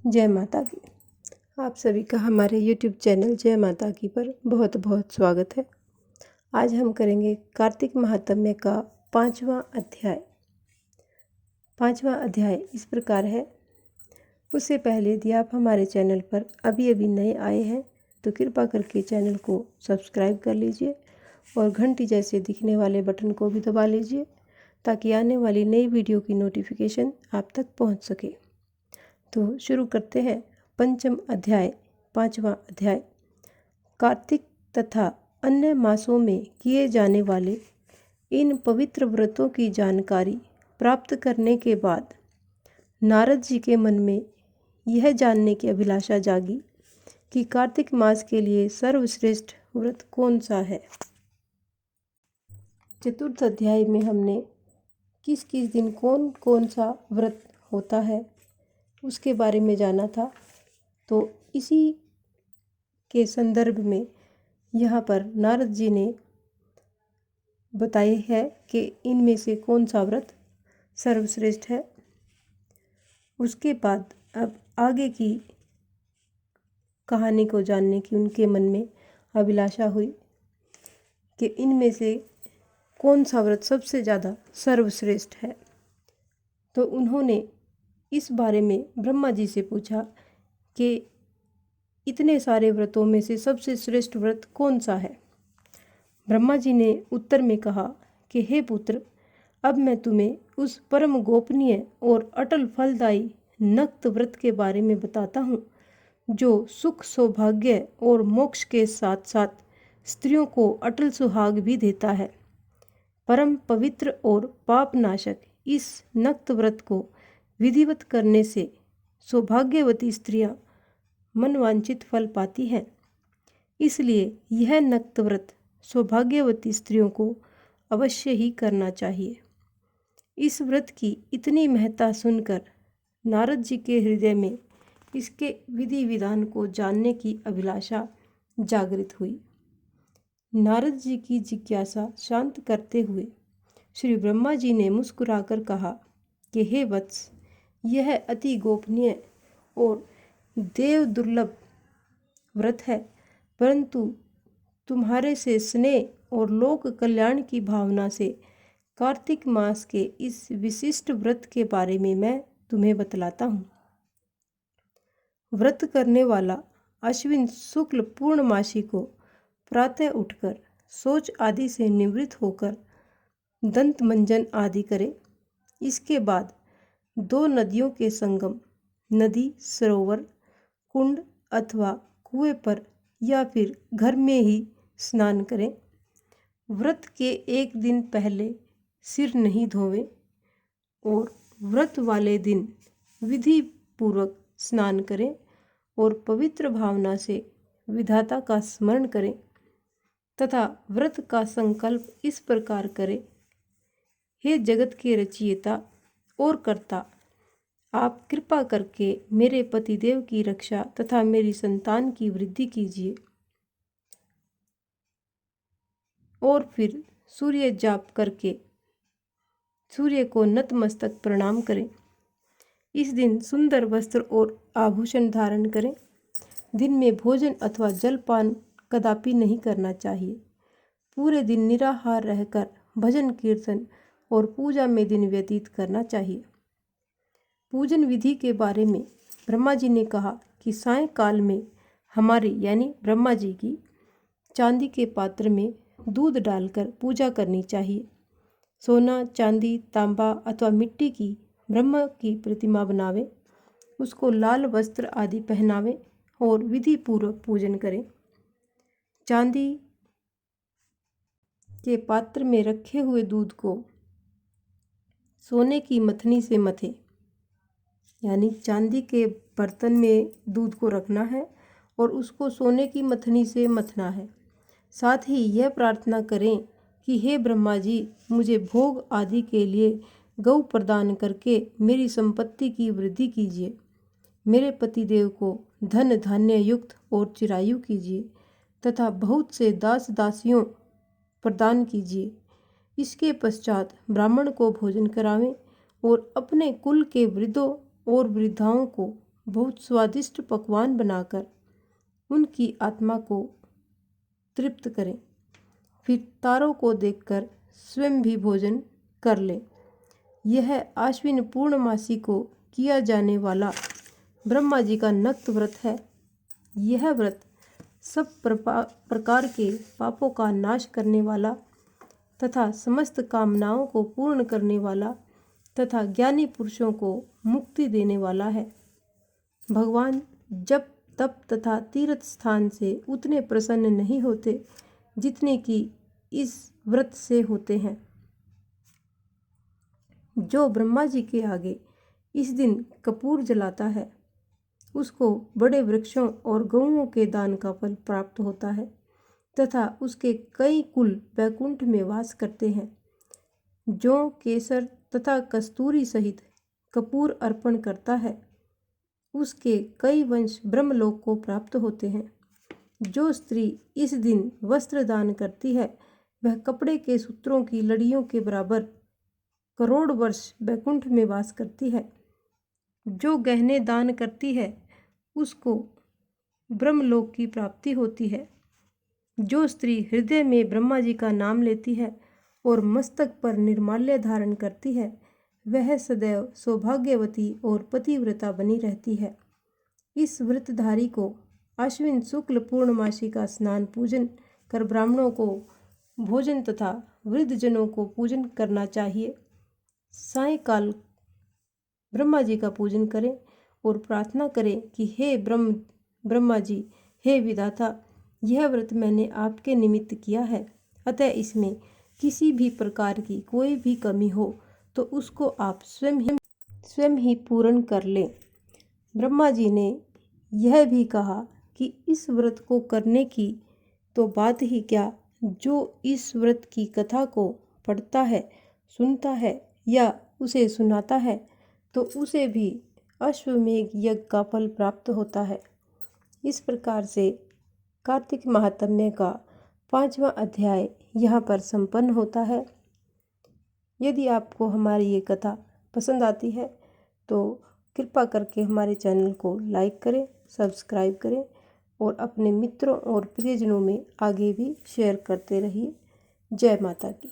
जय माता की। आप सभी का हमारे YouTube चैनल जय माता की पर बहुत बहुत स्वागत है। आज हम करेंगे कार्तिक महात्म्य का पांचवा अध्याय इस प्रकार है। उससे पहले यदि आप हमारे चैनल पर अभी नए आए हैं तो कृपा करके चैनल को सब्सक्राइब कर लीजिए और घंटी जैसे दिखने वाले बटन को भी दबा लीजिए ताकि आने वाली नई वीडियो की नोटिफिकेशन आप तक पहुंच सके। तो शुरू करते हैं। पांचवा अध्याय। कार्तिक तथा अन्य मासों में किए जाने वाले इन पवित्र व्रतों की जानकारी प्राप्त करने के बाद नारद जी के मन में यह जानने की अभिलाषा जागी कि कार्तिक मास के लिए सर्वश्रेष्ठ व्रत कौन सा है। चतुर्थ अध्याय में हमने किस किस दिन कौन कौन सा व्रत होता है उसके बारे में जाना था। तो इसी के संदर्भ में यहाँ पर नारद जी ने बताए है कि इनमें से कौन सा व्रत सर्वश्रेष्ठ है। उसके बाद अब आगे की कहानी को जानने की उनके मन में अभिलाषा हुई कि इनमें से कौन सा व्रत सबसे ज़्यादा सर्वश्रेष्ठ है। तो उन्होंने इस बारे में ब्रह्मा जी से पूछा कि इतने सारे व्रतों में से सबसे श्रेष्ठ व्रत कौन सा है। ब्रह्मा जी ने उत्तर में कहा कि हे पुत्र, अब मैं तुम्हें उस परम गोपनीय और अटल फलदायी नक्त व्रत के बारे में बताता हूँ जो सुख सौभाग्य और मोक्ष के साथ साथ स्त्रियों को अटल सुहाग भी देता है। परम पवित्र और पापनाशक इस नक्त व्रत को विधिवत करने से सौभाग्यवती स्त्रियां मनवांछित फल पाती हैं। इसलिए यह नक्त व्रत सौभाग्यवती स्त्रियों को अवश्य ही करना चाहिए। इस व्रत की इतनी महत्ता सुनकर नारद जी के हृदय में इसके विधि विधान को जानने की अभिलाषा जागृत हुई। नारद जी की जिज्ञासा शांत करते हुए श्री ब्रह्मा जी ने मुस्कुराकर कहा कि हे वत्स, यह अति गोपनीय और देव दुर्लभ व्रत है, परंतु तुम्हारे से स्नेह और लोक कल्याण की भावना से कार्तिक मास के इस विशिष्ट व्रत के बारे में मैं तुम्हें बतलाता हूँ। व्रत करने वाला अश्विन शुक्ल पूर्णमासी को प्रातः उठकर शौच आदि से निवृत्त होकर दंत मंजन आदि करे। इसके बाद 2 नदियों के संगम, नदी, सरोवर, कुंड अथवा कुएं पर या फिर घर में ही स्नान करें। व्रत के एक दिन पहले सिर नहीं धोवें और व्रत वाले दिन विधि पूर्वक स्नान करें और पवित्र भावना से विधाता का स्मरण करें तथा व्रत का संकल्प इस प्रकार करें, हे जगत के रचयिता और कर्ता, आप कृपा करके मेरे पतिदेव की रक्षा तथा मेरी संतान की वृद्धि कीजिए। और फिर सूर्य जाप करके सूर्य को नतमस्तक प्रणाम करें। इस दिन सुंदर वस्त्र और आभूषण धारण करें। दिन में भोजन अथवा जलपान कदापि नहीं करना चाहिए। पूरे दिन निराहार रहकर भजन कीर्तन और पूजा में दिन व्यतीत करना चाहिए। पूजन विधि के बारे में ब्रह्मा जी ने कहा कि सायंकाल में हमारी यानी ब्रह्मा जी की चांदी के पात्र में दूध डालकर पूजा करनी चाहिए। सोना, चांदी, तांबा अथवा मिट्टी की ब्रह्मा की प्रतिमा बनावें, उसको लाल वस्त्र आदि पहनावें और विधि पूर्वक पूजन करें। चांदी के पात्र में रखे हुए दूध को सोने की मथनी से मथें, यानी चांदी के बर्तन में दूध को रखना है और उसको सोने की मथनी से मथना है। साथ ही यह प्रार्थना करें कि हे ब्रह्मा जी, मुझे भोग आदि के लिए गौ प्रदान करके मेरी संपत्ति की वृद्धि कीजिए। मेरे पतिदेव को धन धान्य युक्त और चिरायु कीजिए तथा बहुत से दास दासियों प्रदान कीजिए। इसके पश्चात ब्राह्मण को भोजन करावें और अपने कुल के वृद्धों और वृद्धाओं को बहुत स्वादिष्ट पकवान बनाकर उनकी आत्मा को तृप्त करें। फिर तारों को देखकर स्वयं भी भोजन कर लें। यह आश्विन पूर्णमासी को किया जाने वाला ब्रह्मा जी का नक्त व्रत है। यह व्रत सब प्रकार के पापों का नाश करने वाला तथा समस्त कामनाओं को पूर्ण करने वाला तथा ज्ञानी पुरुषों को मुक्ति देने वाला है। भगवान जप तप तथा तीर्थ स्थान से उतने प्रसन्न नहीं होते जितने कि इस व्रत से होते हैं। जो ब्रह्मा जी के आगे इस दिन कपूर जलाता है उसको बड़े वृक्षों और गौओं के दान का फल प्राप्त होता है तथा उसके कई कुल वैकुंठ में वास करते हैं। जो केसर तथा कस्तूरी सहित कपूर अर्पण करता है उसके कई वंश ब्रह्मलोक को प्राप्त होते हैं। जो स्त्री इस दिन वस्त्र दान करती है वह कपड़े के सूत्रों की लड़ियों के बराबर करोड़ वर्ष वैकुंठ में वास करती है। जो गहने दान करती है उसको ब्रह्मलोक की प्राप्ति होती है। जो स्त्री हृदय में ब्रह्मा जी का नाम लेती है और मस्तक पर निर्माल्य धारण करती है वह सदैव सौभाग्यवती और पतिव्रता बनी रहती है। इस व्रतधारी को आश्विन शुक्ल पूर्णमासी का स्नान पूजन कर ब्राह्मणों को भोजन तथा वृद्धजनों को पूजन करना चाहिए। सायंकाल ब्रह्मा जी का पूजन करें और प्रार्थना करें कि हे ब्रह्मा जी, हे विधाता, यह व्रत मैंने आपके निमित्त किया है, अतः इसमें किसी भी प्रकार की कोई भी कमी हो तो उसको आप स्वयं ही पूर्ण कर लें। ब्रह्मा जी ने यह भी कहा कि इस व्रत को करने की तो बात ही क्या, जो इस व्रत की कथा को पढ़ता है, सुनता है या उसे सुनाता है तो उसे भी अश्वमेघ यज्ञ का फल प्राप्त होता है। इस प्रकार से कार्तिक महात्म्य का 5वां अध्याय यहाँ पर संपन्न होता है। यदि आपको हमारी ये कथा पसंद आती है तो कृपा करके हमारे चैनल को लाइक करें, सब्सक्राइब करें और अपने मित्रों और प्रियजनों में आगे भी शेयर करते रहिए। जय माता की।